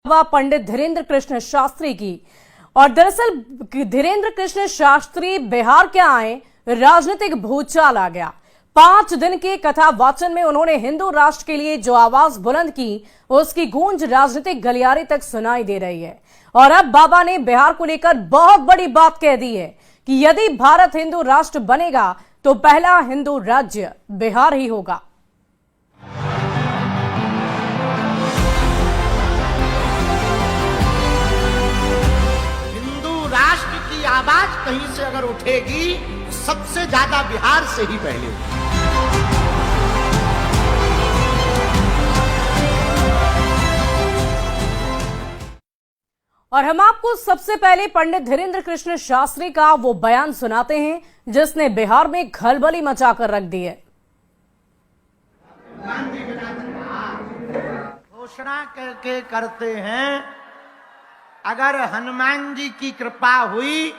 पंडित धीरेन्द्र कृष्ण शास्त्री की। और दरअसल धीरेन्द्र कृष्ण शास्त्री बिहार के आए, राजनीतिक भूचाल आ गया। 5 दिन के कथा वाचन में उन्होंने हिंदू राष्ट्र के लिए जो आवाज बुलंद की, उसकी गूंज राजनीतिक गलियारे तक सुनाई दे रही है। और अब बाबा ने बिहार को लेकर बहुत बड़ी बात कह दी है कि यदि भारत हिंदू राष्ट्र बनेगा तो पहला हिंदू राज्य बिहार ही होगा। राष्ट्र की आवाज कहीं से अगर उठेगी तो सबसे ज्यादा बिहार से ही पहले होगी। और हम आपको सबसे पहले पंडित धीरेन्द्र कृष्ण शास्त्री का वो बयान सुनाते हैं जिसने बिहार में खलबली मचाकर रख दी है। घोषणा करके करते हैं, अगर हनुमान जी की कृपा हुई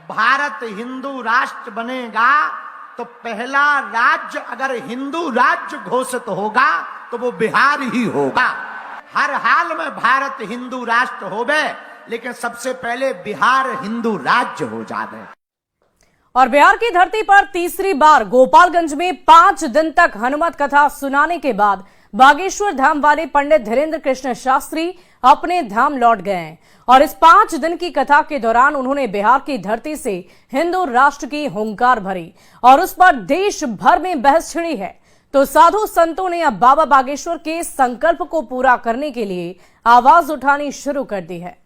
भारत हिंदू राष्ट्र बनेगा तो पहला राज्य अगर हिंदू राज्य घोषित होगा तो वो बिहार ही होगा। हर हाल में भारत हिंदू राष्ट्र होवे, लेकिन सबसे पहले बिहार हिंदू राज्य हो जावे। और बिहार की धरती पर तीसरी बार गोपालगंज में 5 दिन तक हनुमत कथा सुनाने के बाद बागेश्वर धाम वाले पंडित धीरेन्द्र कृष्ण शास्त्री अपने धाम लौट गए हैं। और इस 5 दिन की कथा के दौरान उन्होंने बिहार की धरती से हिंदू राष्ट्र की हुंकार भरी और उस पर देश भर में बहस छिड़ी है। तो साधु संतों ने अब बाबा बागेश्वर के संकल्प को पूरा करने के लिए आवाज उठानी शुरू कर दी है।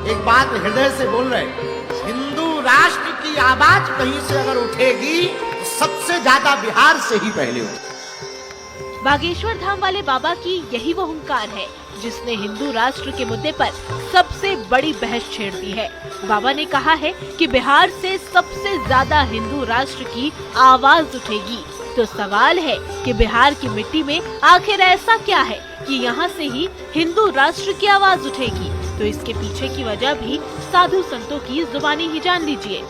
एक बात हृदय से बोल रहे, हिंदू राष्ट्र की आवाज कहीं से अगर उठेगी तो सबसे ज्यादा बिहार से ही पहले होगी। बागेश्वर धाम वाले बाबा की यही वो हुंकार है जिसने हिंदू राष्ट्र के मुद्दे पर सबसे बड़ी बहस छेड़ दी है। बाबा ने कहा है कि बिहार से सबसे ज्यादा हिंदू राष्ट्र की आवाज उठेगी। तो सवाल है कि बिहार की मिट्टी में आखिर ऐसा क्या है कि यहाँ से ही हिंदू राष्ट्र की आवाज उठेगी। तो इसके पीछे की वजह भी साधु संतों की जुबानी ही जान लीजिए।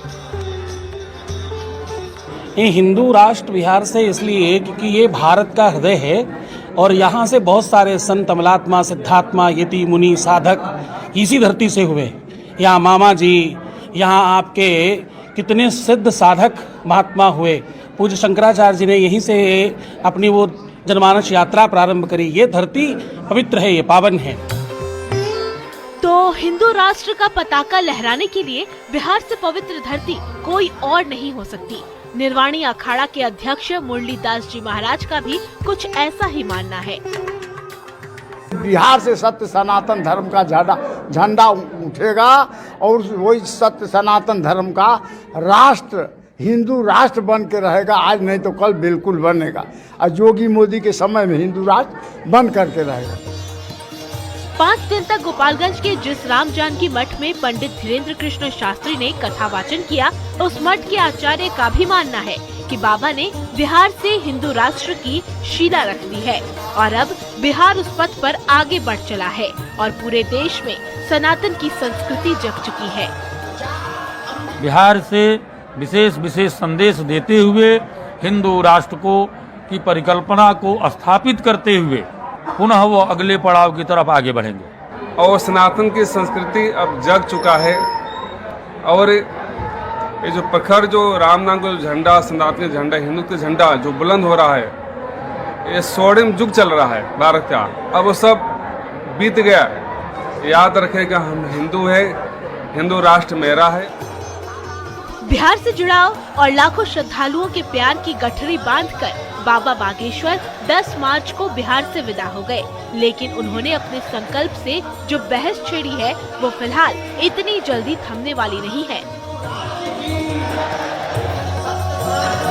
ये हिंदू राष्ट्र बिहार से इसलिए क्योंकि ये भारत का हृदय है और यहाँ से बहुत सारे संत, अमलात्मा, सिद्धात्मा, यति, मुनि, साधक इसी धरती से हुए। यहाँ मामा जी, यहाँ आपके कितने सिद्ध साधक महात्मा हुए। पूज्य शंकराचार्य जी ने यहीं से अपनी वो जनमानस यात्रा प्रारंभ करी। ये धरती पवित्र है, ये पावन है। तो हिंदू राष्ट्र का पताका लहराने के लिए बिहार से पवित्र धरती कोई और नहीं हो सकती। निर्वाणी अखाड़ा के अध्यक्ष मुरलीदास जी महाराज का भी कुछ ऐसा ही मानना है। बिहार से सत्य सनातन धर्म का झंडा उठेगा और वही सत्य सनातन धर्म का राष्ट्र हिंदू राष्ट्र बन के रहेगा। आज नहीं तो कल बिल्कुल बनेगा और योगी मोदी के समय में हिंदू राष्ट्र बन करके रहेगा। 5 दिन तक गोपालगंज के जिस राम जानकी मठ में पंडित धीरेन्द्र कृष्ण शास्त्री ने कथा वाचन किया, उस मठ के आचार्य का भी मानना है कि बाबा ने बिहार से हिंदू राष्ट्र की शीला रख दी है और अब बिहार उस पथ पर आगे बढ़ चला है और पूरे देश में सनातन की संस्कृति जग चुकी है। बिहार से विशेष संदेश देते हुए हिंदू राष्ट्र को की परिकल्पना को स्थापित करते हुए पुनः वो अगले पड़ाव की तरफ आगे बढ़ेंगे। और सनातन की संस्कृति अब जग चुका है और ये जो प्रखर जो राम नाम का झंडा, सनातन झंडा, हिंदू का झंडा जो बुलंद हो रहा है, ये स्वर्णिम युग चल रहा है भारत का। अब वो सब बीत गया। याद रखेगा, हम हिंदू है, हिंदू राष्ट्र मेरा है। बिहार से जुड़ाव और लाखों श्रद्धालुओं के प्यार की गठरी बांधकर बाबा बागेश्वर 10 मार्च को बिहार से विदा हो गए। लेकिन उन्होंने अपने संकल्प से जो बहस छेड़ी है वो फिलहाल इतनी जल्दी थमने वाली नहीं है।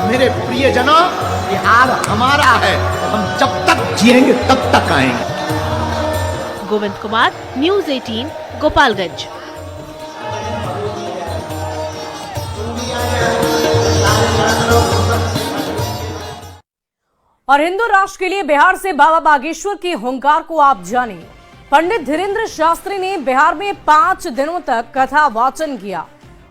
मेरे प्रियजनों, बिहार हमारा है, हम जब तक जिएंगे तब तक आएंगे। गोविंद कुमार, न्यूज़ 18, गोपालगंज। और हिंदू राष्ट्र के लिए बिहार से बाबा बागेश्वर की हुंकार को आप जानिए। पंडित धीरेन्द्र शास्त्री ने बिहार में 5 दिनों तक कथा वाचन किया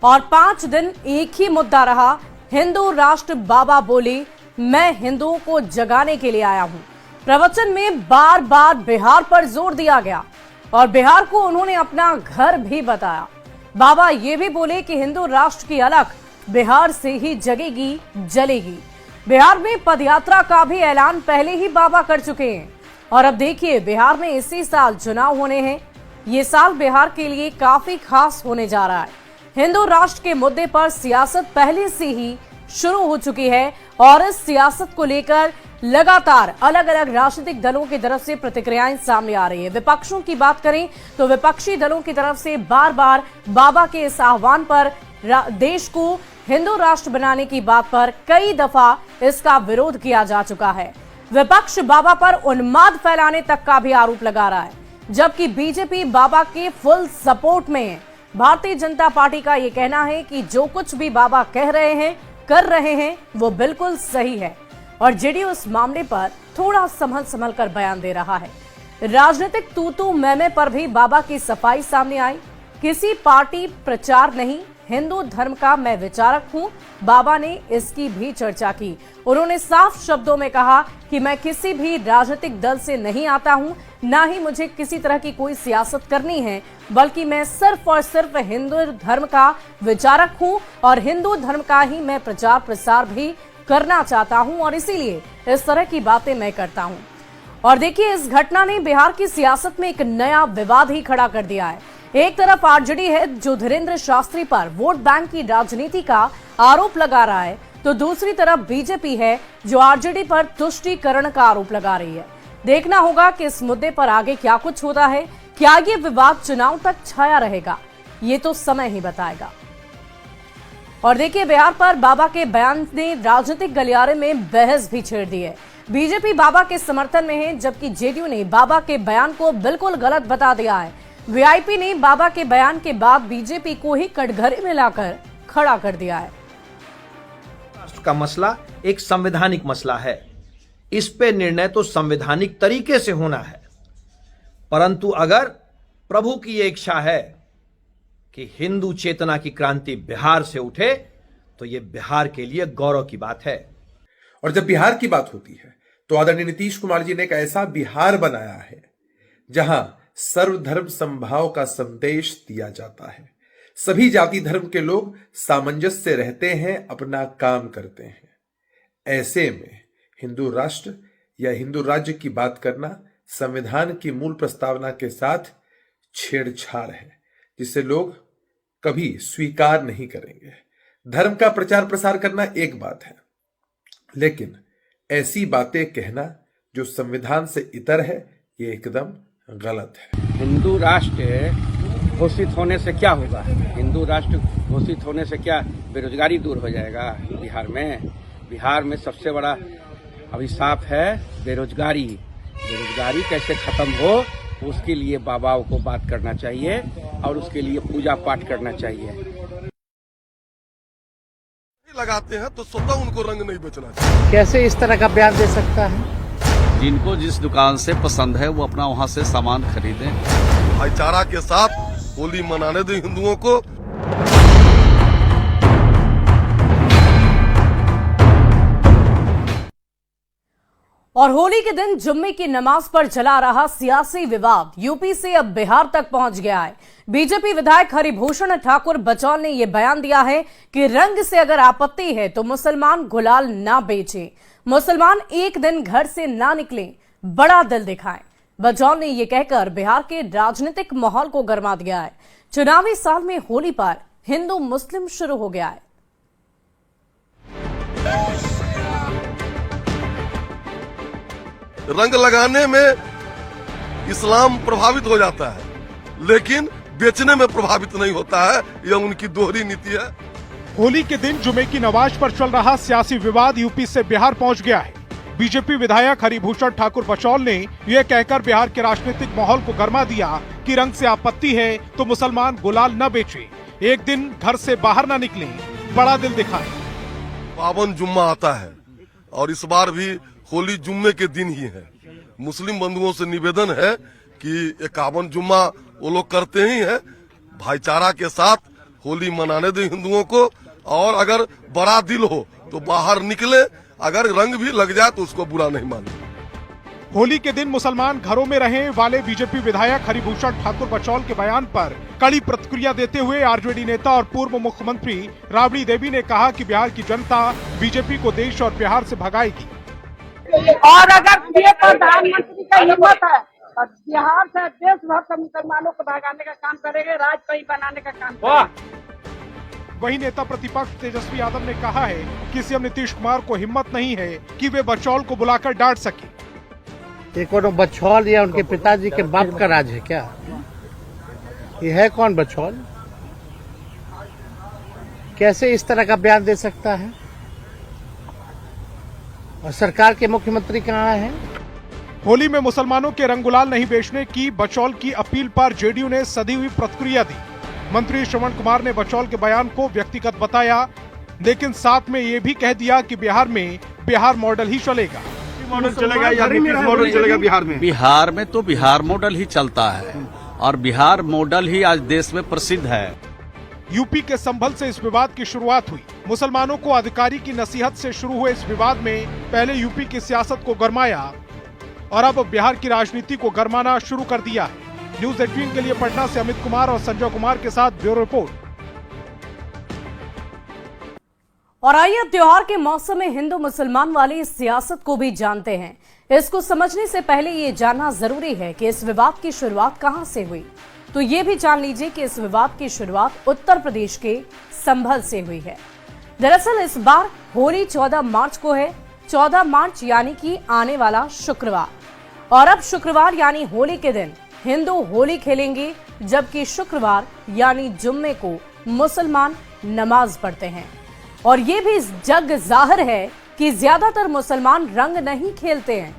और 5 दिन एक ही मुद्दा रहा, हिंदू राष्ट्र। बाबा बोले, मैं हिंदुओं को जगाने के लिए आया हूं। प्रवचन में बार बार बिहार पर जोर दिया गया और बिहार को उन्होंने अपना घर भी बताया। बाबा ये भी बोले कि हिंदू राष्ट्र की अलख बिहार से ही जगेगी, जलेगी। बिहार में पदयात्रा का भी ऐलान पहले ही बाबा कर चुके हैं और अब देखिए बिहार में इसी साल चुनाव होने हैं। ये साल बिहार के लिए काफी खास होने जा रहा है। हिंदू राष्ट्र के मुद्दे पर सियासत पहले से ही शुरू हो चुकी है और इस सियासत को लेकर लगातार अलग अलग राजनीतिक दलों की तरफ से प्रतिक्रियाएं सामने आ रही है। विपक्षों की बात करें तो विपक्षी दलों की तरफ से बार बार बाबा के इस आह्वान पर देश को हिंदू राष्ट्र बनाने की बात पर कई दफा इसका विरोध किया जा चुका है। विपक्ष बाबा पर उन्माद फैलाने तक का भी आरोप लगा रहा है, जबकि बीजेपी बाबा के फुल सपोर्ट में है। भारतीय जनता पार्टी का यह कहना है कि जो कुछ भी बाबा कह रहे हैं, कर रहे हैं, वो बिल्कुल सही है और जेडीयू इस मामले पर थोड़ा संभल कर बयान दे रहा है। राजनीतिक तू मैं पर भी बाबा की सफाई सामने आई। किसी पार्टी प्रचार नहीं, हिंदू धर्म का मैं विचारक हूं, बाबा ने इसकी भी चर्चा की। उन्होंने साफ शब्दों में कहा कि मैं किसी भी राजनीतिक दल से नहीं आता हूं, ना ही मुझे किसी तरह की कोई सियासत करनी है, बल्कि मैं सिर्फ और सिर्फ हिंदू धर्म का विचारक हूं और हिंदू धर्म का ही मैं प्रचार प्रसार भी करना चाहता हूं और इसीलिए इस तरह की बातें मैं करता हूं। और देखिए इस घटना ने बिहार की सियासत में एक नया विवाद ही खड़ा कर दिया है। एक तरफ आरजेडी है जो धीरेन्द्र शास्त्री पर वोट बैंक की राजनीति का आरोप लगा रहा है, तो दूसरी तरफ बीजेपी है जो आरजेडी पर तुष्टीकरण का आरोप लगा रही है। देखना होगा कि इस मुद्दे पर आगे क्या कुछ होता है। क्या ये विवाद चुनाव तक छाया रहेगा, ये तो समय ही बताएगा। और देखिए बिहार पर बाबा के बयान ने राजनीतिक गलियारे में बहस भी छेड़ दी है। बीजेपी बाबा के समर्थन में है, जबकि जेडीयू ने बाबा के बयान को बिल्कुल गलत बता दिया है। वीआईपी ने बाबा के बयान के बाद बीजेपी को ही कटघरे में लाकर खड़ा कर दिया है। राष्ट्र का मसला एक संवैधानिक मसला है, इस पे निर्णय तो संवैधानिक तरीके से होना है, परंतु अगर प्रभु की ये इच्छा है कि हिंदू चेतना की क्रांति बिहार से उठे तो ये बिहार के लिए गौरव की बात है। और जब बिहार की बात होती है तो आदरणीय नीतीश कुमार जी ने एक ऐसा बिहार बनाया है जहां सर्वधर्म समभाव का संदेश दिया जाता है। सभी जाति धर्म के लोग सामंजस्य से रहते हैं, अपना काम करते हैं। ऐसे में हिंदू राष्ट्र या हिंदू राज्य की बात करना संविधान की मूल प्रस्तावना के साथ छेड़छाड़ है, जिसे लोग कभी स्वीकार नहीं करेंगे। धर्म का प्रचार प्रसार करना एक बात है, लेकिन ऐसी बातें कहना जो संविधान से इतर है, ये एकदम गलत है। हिंदू राष्ट्र घोषित होने से क्या होगा? हिंदू राष्ट्र घोषित होने से क्या बेरोजगारी दूर हो जाएगा? बिहार में सबसे बड़ा अभिशाप है बेरोजगारी। बेरोजगारी कैसे खत्म हो, उसके लिए बाबाओं को बात करना चाहिए और उसके लिए पूजा पाठ करना चाहिए। लगाते हैं तो स्वतः उनको रंग नहीं बेचना चाहिए। कैसे इस तरह का बयान दे सकता है? जिनको जिस दुकान से पसंद है वो अपना वहां से सामान खरीदें। भाईचारा के साथ होली मनाने दें हिंदुओं को। और होली के दिन जुम्मे की नमाज पर चला रहा सियासी विवाद यूपी से अब बिहार तक पहुंच गया है। बीजेपी विधायक हरिभूषण ठाकुर बचौल ने यह बयान दिया है कि रंग से अगर आपत्ति है तो मुसलमान गुलाल ना बेचें, मुसलमान एक दिन घर से ना निकलें, बड़ा दिल दिखाएं। बचौल ने यह कहकर बिहार के राजनीतिक माहौल को गरमा दिया है। चुनावी साल में होली पर हिंदू मुस्लिम शुरू हो गया है। रंग लगाने में इस्लाम प्रभावित हो जाता है, लेकिन बेचने में प्रभावित नहीं होता है। यह उनकी दोहरी नीति है। होली के दिन जुमे की नमाज पर चल रहा सियासी विवाद यूपी से बिहार पहुंच गया है। बीजेपी विधायक हरिभूषण ठाकुर बचौल ने यह कहकर बिहार के राजनीतिक माहौल को गरमा दिया कि रंग से आपत्ति है तो मुसलमान गुलाल न बेचे, एक दिन घर से बाहर न निकलें, बड़ा दिल दिखाएं। पावन जुम्मा आता है और इस बार भी होली जुम्मे के दिन ही है। मुस्लिम बंधुओं से निवेदन है कि 51 जुम्मा वो लोग करते ही हैं। भाईचारा के साथ होली मनाने दें हिंदुओं को, और अगर बड़ा दिल हो तो बाहर निकले, अगर रंग भी लग जाए तो उसको बुरा नहीं माने। होली के दिन मुसलमान घरों में रहने वाले बीजेपी विधायक हरिभूषण ठाकुर बचौल के बयान पर कड़ी प्रतिक्रिया देते हुए आरजेडी नेता और पूर्व मुख्यमंत्री राबड़ी देवी ने कहा कि बिहार की जनता बीजेपी को देश और बिहार से भगाएगी। और अगर ये प्रधानमंत्री का हिम्मत है और बिहार से देश भर के मुसलमानों को भगाने का काम करेंगे, राज कहीं बनाने का काम करेंगे। वहीं नेता प्रतिपक्ष तेजस्वी यादव ने कहा है कि सीएम नीतीश कुमार को हिम्मत नहीं है कि वे बचौल को बुलाकर डांट सके। ये कौन बचौल या उनके पिताजी के बाप का राज है क्या? ये है कौन बचौल? कैसे इस तरह का बयान दे सकता है? और सरकार के मुख्यमंत्री कहाँ हैं? होली में मुसलमानों के रंग गुलाल नहीं बेचने की बचौल की अपील पर जेडीयू ने सधी हुई प्रतिक्रिया दी। मंत्री श्रवण कुमार ने बचौल के बयान को व्यक्तिगत बताया, लेकिन साथ में ये भी कह दिया कि बिहार में बिहार मॉडल ही चलेगा। मॉडल चलेगा या मॉडल चलेगा बिहार में? बिहार में तो बिहार मॉडल ही चलता है और बिहार मॉडल ही आज देश में प्रसिद्ध है। यूपी के संभल से इस विवाद की शुरुआत हुई। मुसलमानों को अधिकारी की नसीहत से शुरू हुए इस विवाद में पहले यूपी की सियासत को गरमाया और अब बिहार की राजनीति को गरमाना शुरू कर दिया है। न्यूज 18 के लिए पटना से अमित कुमार और संजय कुमार के साथ ब्यूरो रिपोर्ट। और आइए अब त्योहार के मौसम में हिंदू मुसलमान वाली इस सियासत को भी जानते हैं। इसको समझने से पहले ये जानना जरूरी है कि इस विवाद की शुरुआत कहां से हुई। तो ये भी जान लीजिए कि इस विवाद की शुरुआत उत्तर प्रदेश के संभल से हुई है। दरअसल इस बार होली 14 मार्च को है। 14 मार्च यानी कि आने वाला शुक्रवार, और अब शुक्रवार यानी होली के दिन हिंदू होली खेलेंगे, जबकि शुक्रवार यानी जुम्मे को मुसलमान नमाज पढ़ते हैं। और ये भी जग जाहिर है कि ज्यादातर मुसलमान रंग नहीं खेलते हैं।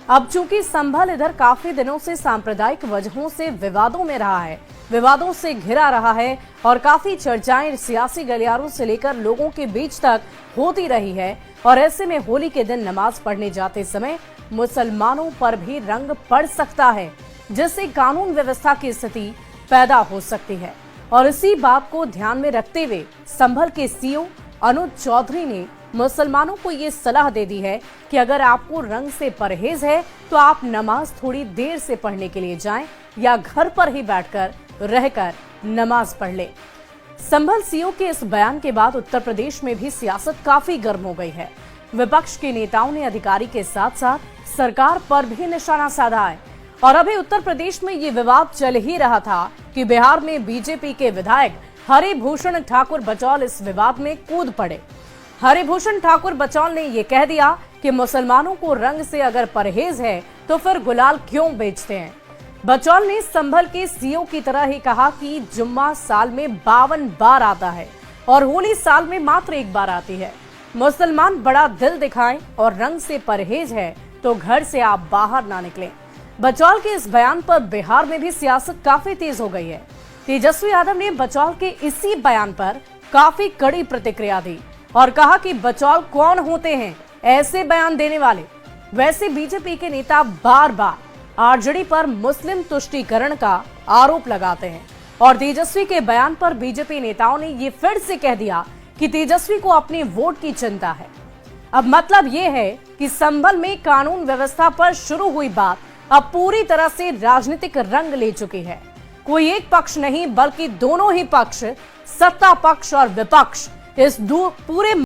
अब चूंकि संभल इधर काफी दिनों से सांप्रदायिक वजहों से विवादों में रहा है, विवादों से घिरा रहा है और काफी चर्चाएं सियासी गलियारों से लेकर लोगों के बीच तक होती रही है। और ऐसे में होली के दिन नमाज पढ़ने जाते समय मुसलमानों पर भी रंग पड़ सकता है, जिससे कानून व्यवस्था की स्थिति पैदा हो सकती है। और इसी बात को ध्यान में रखते हुए संभल के सीओ अनुज चौधरी ने मुसलमानों को ये सलाह दे दी है कि अगर आपको रंग से परहेज है तो आप नमाज थोड़ी देर से पढ़ने के लिए जाएं या घर पर ही बैठकर रहकर नमाज पढ़ लें। संभल सीओ के इस बयान के बाद उत्तर प्रदेश में भी सियासत काफी गर्म हो गई है। विपक्ष के नेताओं ने अधिकारी के साथ साथ सरकार पर भी निशाना साधा है। और अभी उत्तर प्रदेश में ये विवाद चल ही रहा था कि बिहार में बीजेपी के विधायक हरिभूषण ठाकुर बचौल इस विवाद में कूद पड़े। हरिभूषण ठाकुर बचौल ने ये कह दिया कि मुसलमानों को रंग से अगर परहेज है तो फिर गुलाल क्यों बेचते हैं। बचौल ने संभल के सीओ की तरह ही कहा कि जुम्मा साल में 52 बार आता है और होली साल में मात्र एक बार आती है। मुसलमान बड़ा दिल दिखाएं और रंग से परहेज है तो घर से आप बाहर ना निकलें। बचौल के इस बयान पर बिहार में भी सियासत काफी तेज हो गई है। तेजस्वी यादव ने बचौल के इसी बयान पर काफी कड़ी प्रतिक्रिया दी और कहा कि बचौल कौन होते हैं ऐसे बयान देने वाले। वैसे बीजेपी के नेता बार बार आरजेडी पर मुस्लिम तुष्टीकरण का आरोप लगाते हैं और तेजस्वी के बयान पर बीजेपी नेताओं ने ये फिर से कह दिया कि तेजस्वी को अपने वोट की चिंता है। अब मतलब ये है कि संभल में कानून व्यवस्था पर शुरू हुई बात अब पूरी तरह से राजनीतिक रंग ले चुकी है। कोई एक पक्ष नहीं बल्कि दोनों ही पक्ष, सत्ता पक्ष और विपक्ष, इस पूरे